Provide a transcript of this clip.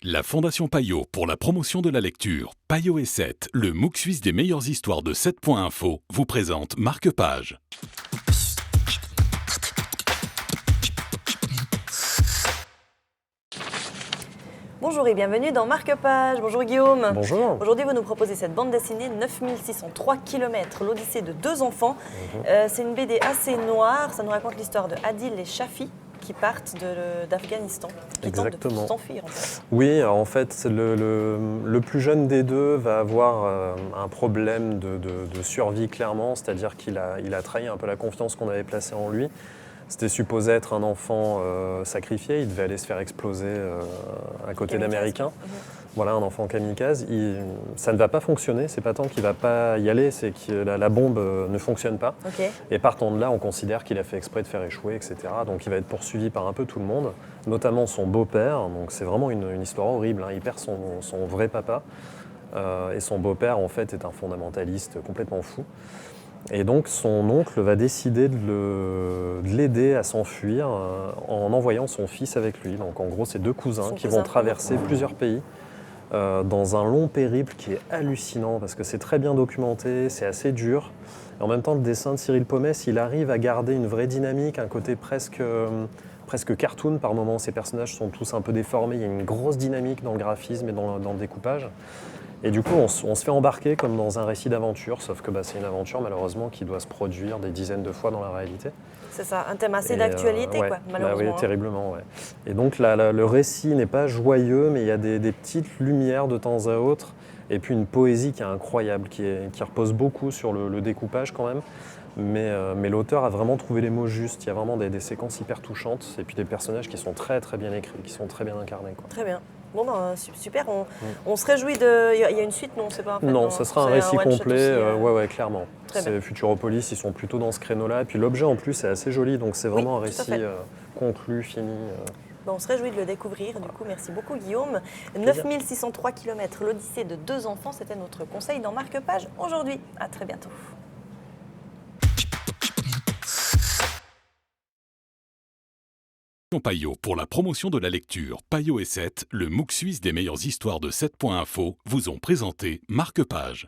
La Fondation Payot pour la promotion de la lecture, Payot et 7, le MOOC suisse des meilleures histoires de 7.info, vous présente Marque-Page. Bonjour et bienvenue dans Marque-Page. Bonjour Guillaume. Bonjour. Aujourd'hui, vous nous proposez cette bande dessinée 9603 km, l'Odyssée de deux enfants. C'est une BD assez noire. Ça nous raconte l'histoire de Adil et Shafi qui partent d'Afghanistan. Qui Exactement. tentent de s'enfuir. En fait. Oui, en fait, le plus jeune des deux va avoir un problème de survie clairement, c'est-à-dire qu'il a trahi un peu la confiance qu'on avait placée en lui. C'était supposé être un enfant sacrifié, il devait aller se faire exploser à côté d'Américains. Voilà, un enfant kamikaze. Ça ne va pas fonctionner, c'est pas tant qu'il ne va pas y aller, c'est que la bombe ne fonctionne pas. Okay. Et partant de là, on considère qu'il a fait exprès de faire échouer, etc. Donc il va être poursuivi par un peu tout le monde, notamment son beau-père. Donc c'est vraiment une histoire horrible, hein. Il perd son vrai papa. Et son beau-père, en fait, est un fondamentaliste complètement fou. Et donc son oncle va décider de l'aider à s'enfuir en envoyant son fils avec lui. Donc en gros, c'est deux cousins qui vont traverser plusieurs pays dans un long périple qui est hallucinant parce que c'est très bien documenté, c'est assez dur. Et en même temps, le dessin de Cyril Pomès, il arrive à garder une vraie dynamique, un côté presque cartoon par moments. Ces personnages sont tous un peu déformés, il y a une grosse dynamique dans le graphisme et dans le découpage. Et du coup, on se fait embarquer comme dans un récit d'aventure, sauf que c'est une aventure malheureusement qui doit se produire des dizaines de fois dans la réalité. C'est ça, un thème assez d'actualité, ouais, quoi, malheureusement. Oui, terriblement, ouais. Et donc le récit n'est pas joyeux, mais il y a des petites lumières de temps à autre, et puis une poésie qui est incroyable, qui repose beaucoup sur le découpage quand même. Mais l'auteur a vraiment trouvé les mots justes, il y a vraiment des séquences hyper touchantes, et puis des personnages qui sont très très bien écrits, qui sont très bien incarnés, quoi. Très bien. Bon, super, on se réjouit de... Il y a une suite, non, c'est pas en fait, non, ça sera un récit complet, aussi, ouais, clairement. C'est Futuropolis, ils sont plutôt dans ce créneau-là, et puis l'objet en plus est assez joli, donc c'est vraiment un récit conclu, fini. Bon, on se réjouit de le découvrir, du coup, merci beaucoup Guillaume. 9603 km, l'Odyssée de deux enfants, c'était notre conseil dans Marque-Page aujourd'hui. À très bientôt. Payot pour la promotion de la lecture, Payot et 7, le MOOC suisse des meilleures histoires de 7.info, vous ont présenté Marque-Page.